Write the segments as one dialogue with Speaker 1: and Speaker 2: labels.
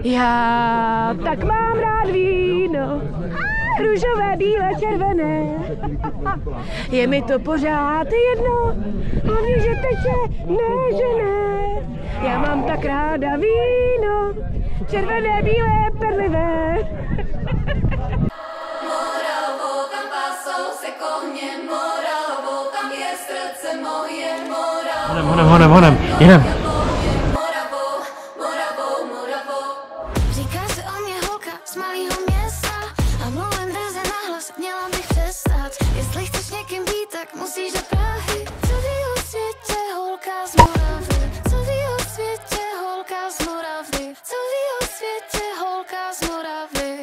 Speaker 1: Já tak mám rád víno, růžové, bílé, červené. Je mi to pořád jedno, hlavně, že teče, ne, že ne. Já mám tak ráda víno, červené, bílé, perlivé.
Speaker 2: Moravou, tam pásou se kohně, Moravou, tam je srdce moje, Moravou.
Speaker 3: Honem, jdem.
Speaker 2: Říká se o mě holka z malého města a mluvím drze nahlas, měla bych přestat. Jestli chceš někým být, tak musíš do Prahy. Co ví o světě holka z Moravy? Co ví o světě holka z Moravy? Co ví o světě holka z Moravy?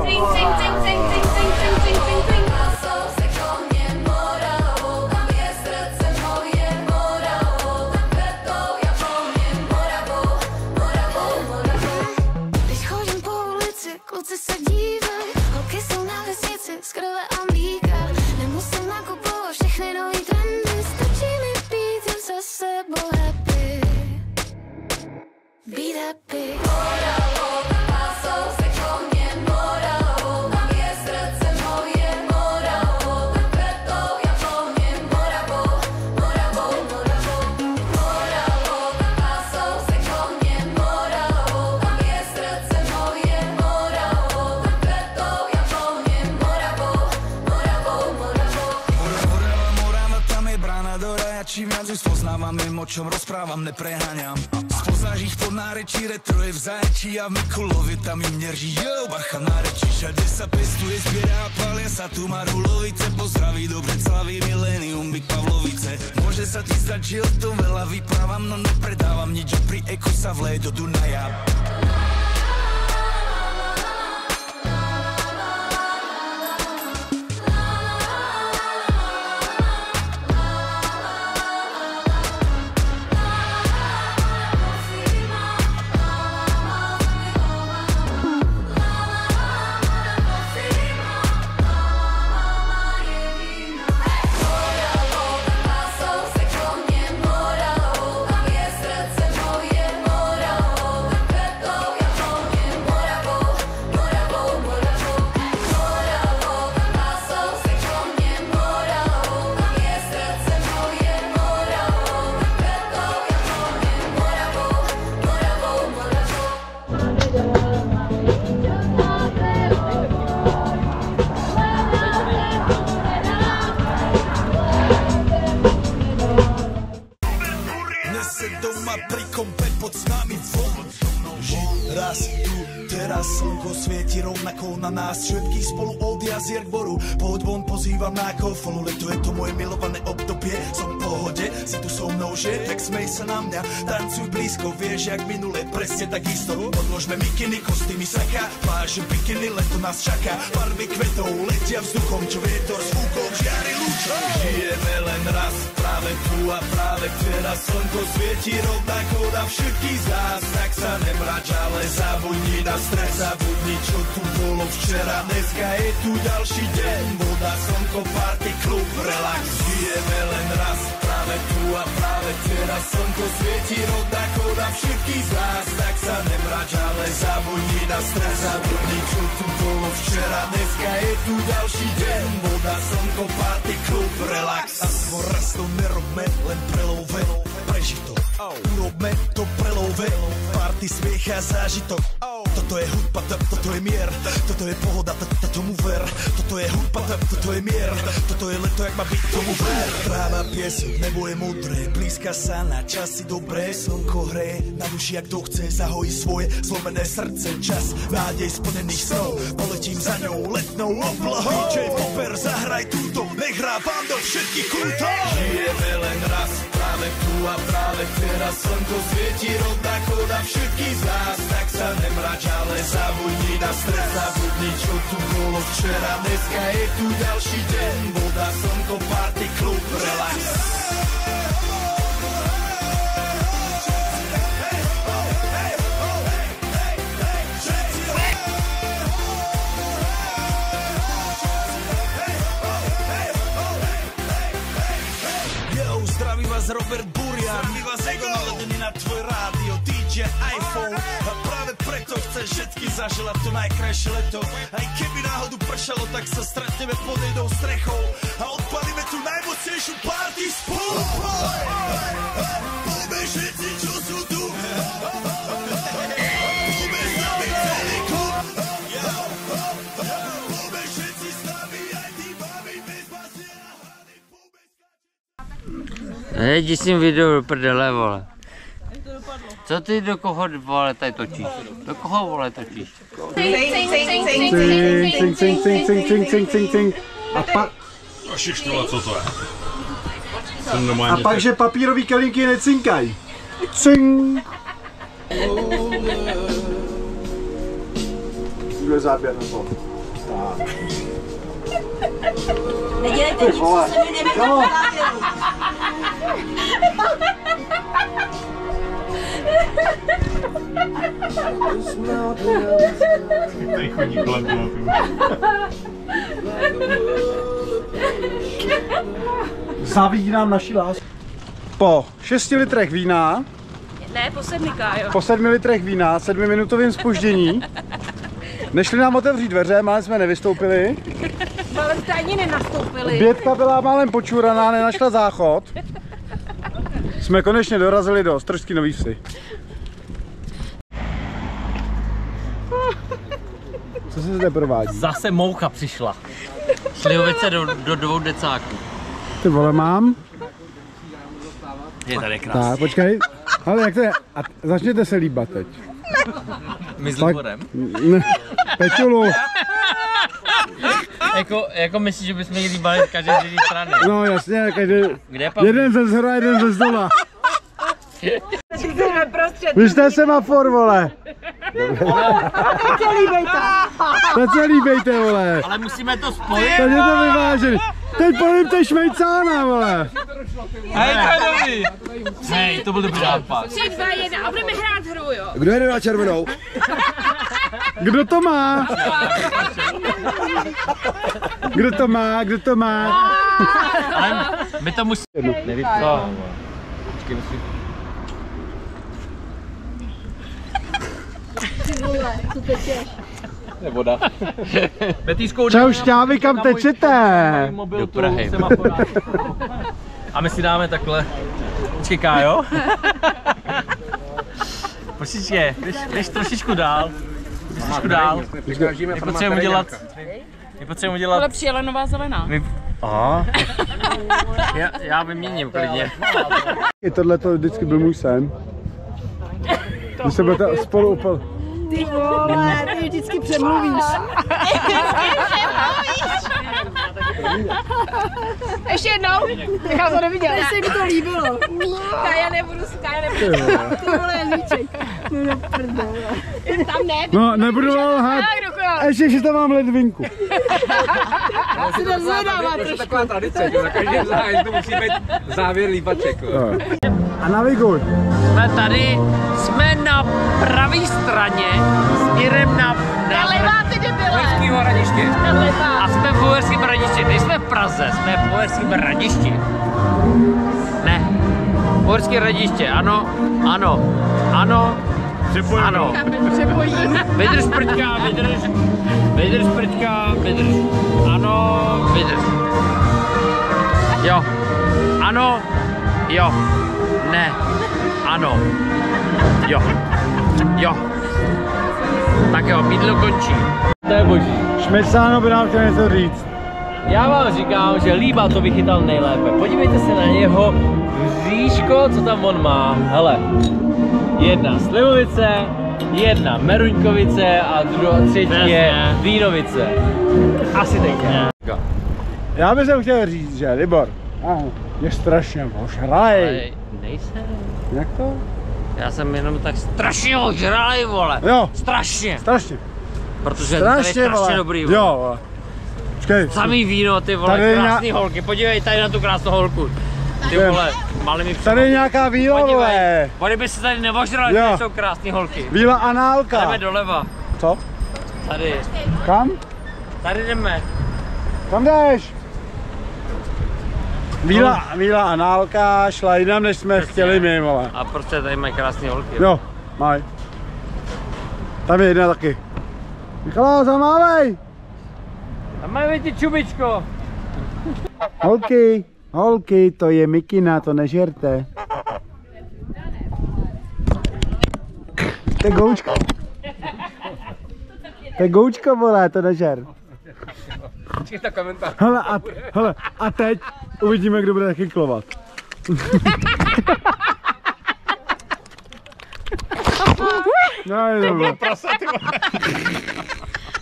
Speaker 2: Ting, ting, ting, ting, ting, ting, ting, ting, ting, ting. Pásou se kohně, Moravou, tam je srdce moje, Moravou, tam kvetou jabloně, Moravou, Moravou, Moravou. Když chodím po ulici, kluci se dívají, holky jsou na vesnici z krve a mlíka. Nemusím nakupovat všechny nový trendy, stačí mi být jen se sebou happy. Být happy. Moravou, tam pásou se kohně, Moravou, tam je srdce moje, Moravou, tam kvetou jabloně, Moravou, Moravou, Moravou. Moravou, tam pásou se kohně, Moravou, tam je srdce moje, Moravou, tam kvetou jabloně, Moravou, Moravou, Moravou.
Speaker 4: Morava, tam je brána do raja, čím viac už spoznávam, viem, o čom rozprávam, nepreháňam. Spoznáš ich pod nárečí, retro je v Zaječí a v Mikulově tam im nerží, jo, bacha na reči. Všade sa pestuje, zbiera a pália sa tu Marulovice, pozdraví do Breclavy, Millennium, Big Pavlovice. Môže sa ti zdať, že o tom veľa vyprávam, no nepredávam nič, že pri Eko sa vleje do Dunaja. Raz tu, teraz slnko svieti rovnako na nás všetkých spolu od jazier k boru. Poď von, pozývam na kofolu, leto je to moje milované obdobie. Som v pohode, si tu so mnou, že? Tak smej sa na mňa, tancuj blízko, vieš jak minule, presne takisto. Podložme mikiny, kostýmy saka, pláže bikiny, leto nás čaká. Barvy kvetov letia vzduchom, čo vietor s fúkom žiari lúčom. Žijeme len raz, práve tu a práve teraz slnko svieti rovnako na všetkých z nás. Tak sa nemrač, ale zabudni na stres, zabudni čo tu bolo včera. Dneska je tu ďalší deň, voda, slnko, party, klub, relax. Žijeme len raz, práve tu a práve teraz slnko svieti rovnako na všetkých z nás. Tak sa nemrač, ale zabudni na stres, zabudni čo tu bolo včera. Dneska je tu ďalší deň, voda, slnko, party, klub, relax. A svoj raz to nerobme, len prelove, prežitok. Urobme to prelove, party, smiech a zážitok. Toto je hudba, toto je mier, toto je pohoda, tomu ver. Toto je hudba, toto je mier, toto je leto, jak má byť, tomu ver. Tráva, piesok, nebo je modré, blízka sa na časy dobré. Slnko hreje na duši, jak kto chce, zahojí svoje zlomené srdce. Čas nádej splnených snov, poletím za ňou letnou oblohou. DJ Popper, zahraj túto, nech hrá vám do všetkých kútov. Žijeme len raz, práve tu a práve teraz slnko svieti rovnako na všetkých z nás. Tak sa nemrač, ale zabudni na stres, zabudni čo tu bolo včera. Dneska je tu ďalší deň, voda, slnko, party, klub, relax. Yo, zdraví vás Robert Burian. Zdraví vás Ego. na tvoj rádio, DJ, iPhone. A práve preto chceš všetky zažila to najkrajšie leto. Aj keby náhodu pršalo, tak sa stretneme pod jednou strechou a odpalíme tu najmocnejšiu party spolu. Poďme všetci, čo sú tu. Poďme s nami celý klub. Poďme všetci s nami, aj tí babi bez basiera.
Speaker 3: Jdi s tím video do prdele, vole. Co ty do koho, vole, tady točíš? Do koho, vole, točíš?
Speaker 5: Cink.
Speaker 6: Co to je?
Speaker 5: A pak, že papírový kelímky necinkají. Cink. Bude záběr na to.
Speaker 7: Nedělejte nic, co se mi nevíte v záběru.
Speaker 6: Tady chodí kolem.
Speaker 5: Závidí nám naši lásku. Po 6 litrech vína,
Speaker 1: Ne, po 7, Kájo.
Speaker 5: po 7 litrech vína, 7minutovým zpoždění, nešli nám otevřít dveře, málem jsme nevystoupili.
Speaker 1: Málem jste ani nenastoupili.
Speaker 5: Bětka byla málem počuraná, nenašla záchod. Jsme konečně dorazili do Ostrovský Nový Vsi. Co se zde provádí?
Speaker 3: Zase moucha přišla. Slivovice do 2 decáků.
Speaker 5: Ty vole, mám.
Speaker 3: Je tady krásný.
Speaker 5: Tak, počkej. Ale jak to je? A začněte se líbat teď.
Speaker 3: My s Liborem?
Speaker 5: Ne, Peťulu.
Speaker 3: Jako myslíš, že bychom ji líbali z každé strany?
Speaker 5: No jasně, každý.
Speaker 3: Kde je Pavlík?
Speaker 5: Jeden ze zhora, jeden ze zdola. Vy jste semafor, vole. Teď se líbejte, vole.
Speaker 3: Ale musíme to spojit.
Speaker 5: Teď je to vyvážený. Teď polipte šmejcána, vole.
Speaker 3: Hej, to je dobrý. Hej, to byl dobrý nápad.
Speaker 1: 3, 2, 1 a budeme hrát hru, jo.
Speaker 5: Kdo jede na červenou? Kdo to má? Kdo to má? Kdo to má?
Speaker 3: Ale my to musíme. Nevypsal. Počkej, musím. Je voda.
Speaker 5: Čau šťávy, kam tečete?
Speaker 3: Do Prahy. A my si dáme takhle. Počkej, Kájo. Počkej, běž trošičku dál. Trošičku dál. My potřebujeme udělat...
Speaker 1: Tohle přijela nová zelená.
Speaker 5: Aha.
Speaker 3: Já vyměním klidně.
Speaker 5: Tohle to vždycky byl můj sen. Když se budete spolu upal.
Speaker 7: Ty vole, ty vždycky přemluvíš.
Speaker 1: Ještě jednou. Já to neviděla.
Speaker 7: Mně se mi to líbilo.
Speaker 1: Kája nebudu.
Speaker 7: Ty vole, Ježíček. No do prdele.
Speaker 1: Tam ne.
Speaker 5: No, nebudu lhát. Ještě, že tam mám ledvinku.
Speaker 7: Si to zvedává trošku.
Speaker 8: Taková tradice, že za každým zájezdu musí být závěr líbaček.
Speaker 5: A naviguj.
Speaker 3: Jsme na pravé straně, směrem na
Speaker 1: Levá, ty debile.
Speaker 8: Uherskýho Hradiště.
Speaker 3: a jsme v Uherském Hradišti. Nejsme v Praze, jsme v Uherském Hradišti. Ne, Uherské Hradiště, ano. Vydrž prťka, vydrž. Ano, vydrž. Jo, ano, jo, ne, ano, jo. Tak jo, mýdlo končí. To je boží.
Speaker 5: Šmecáno by nám chtěl něco říct.
Speaker 3: Já vám říkám, že Líba to vychytal nejlépe. Podívejte se na jeho říško, co tam on má. Hele, 1 Slivovice, 1 Meruňkovice a třetí je Vínovice. Asi tak.
Speaker 5: Já bych se chtěl říct, že Libor je strašně ožralej.
Speaker 3: Nejsem.
Speaker 5: Jak to?
Speaker 3: Já jsem jenom tak strašně ožralej, vole.
Speaker 5: Jo.
Speaker 3: Strašně. Protože tady je strašně dobrý, vole.
Speaker 5: Jo, vole. Počkej.
Speaker 3: Samý víno, ty vole,
Speaker 5: Tady
Speaker 3: krásný holky. Podívej tady na tu krásnou holku. Ty vole, mali mi
Speaker 5: Tady je nějaká víla, vole.
Speaker 3: Oni by se tady neožrali,
Speaker 5: Jo.
Speaker 3: tady jsou krásný holky.
Speaker 5: Víla análka.
Speaker 3: Jdeme doleva.
Speaker 5: Co?
Speaker 3: Tady.
Speaker 5: Kam?
Speaker 3: Tady jdeme.
Speaker 5: Kam jdeš? Bílá análka šla jinam, než jsme chtěli my, vole.
Speaker 3: A prostě tady mají krásné holky.
Speaker 5: Jo, maj. Tam je jedna taky. Michala, zamávej!
Speaker 3: Tam mají ti čubičko.
Speaker 5: Holky, to je mikina, to nežerte. To je goučko. To je goučko, vole, to nežer.
Speaker 8: Počkej, ta komentář.
Speaker 5: Hele, a teď uvidíme, kdo bude taky klovat. No, je dobré.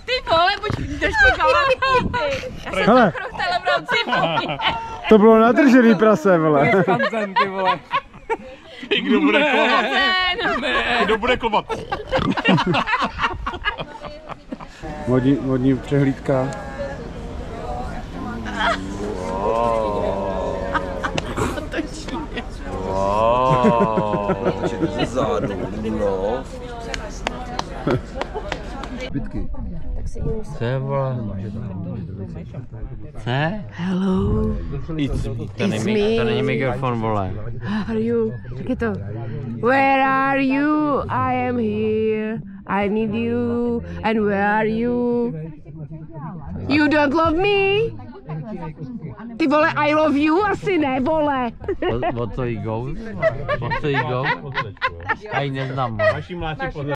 Speaker 1: Ty vole, počkej, držte kalátky, ty. Já jsem
Speaker 5: Hele.
Speaker 1: to chrochtala v rámci bohy.
Speaker 5: To bylo nadržený prase, vole.
Speaker 8: Skanzen, ty vole.
Speaker 6: Kdo bude klovat? Kdo bude klovat?
Speaker 5: Vodní přehlídka.
Speaker 9: Zbytky.
Speaker 3: Co je, vole? Co je?
Speaker 1: Hello.
Speaker 3: To není mikrofon, vole.
Speaker 1: Are you? Taky to. Where are you? I am here. I need you. And where are you? You don't love me? Ty vole, I love you? Asi ne, vole.
Speaker 3: What to you go? What to you go? Já ji neznám.
Speaker 6: Naši mláči podle